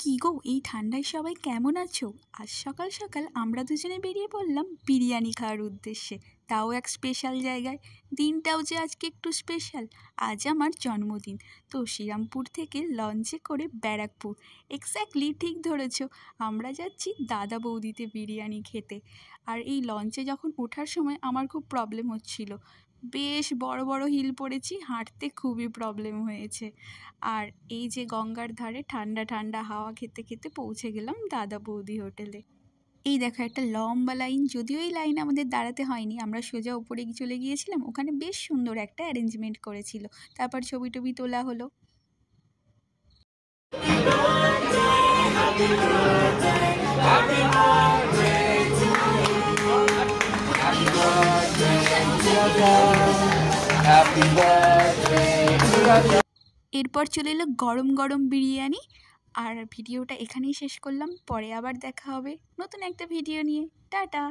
কি গো, এই ঠান্ডায় সবাই কেমন আছো? আজ সকাল সকাল আমরা দুজনে বেরিয়ে পড়লাম বিরিয়ানি খাওয়ার উদ্দেশ্যে, তাও এক স্পেশাল জায়গায়। দিনটাও যে আজকে একটু স্পেশাল, আজ আমার জন্মদিন। তো শ্রীরামপুর থেকে লঞ্চে করে ব্যারাকপুর, এক্স্যাক্টলি ঠিক ধরেছ, আমরা যাচ্ছি দাদা বৌদিতে বিরিয়ানি খেতে। আর এই লঞ্চে যখন ওঠার সময় আমার খুব প্রবলেম হচ্ছিল, বেশ বড় বড় হিল পড়েছি, হাঁটতে খুবই প্রবলেম হয়েছে। আর এই যে গঙ্গার ধারে ঠান্ডা ঠান্ডা হাওয়া খেতে খেতে পৌঁছে গেলাম দাদা বৌদি হোটেলে। এই দেখো একটা লম্বা লাইন, যদিও এই লাইন আমাদের দাঁড়াতে হয়নি, আমরা সোজা উপরে চলে গিয়েছিলাম, ওখানে বেশ সুন্দর একটা অ্যারেঞ্জমেন্ট করেছিল, তারপর ছবি টবি তোলা হলো। এরপর চলে এলো গরম গরম বিরিয়ানি। আর ভিডিওটা এখানেই শেষ করলাম, পরে আবার দেখা হবে নতুন একটা ভিডিও নিয়ে। টাটা।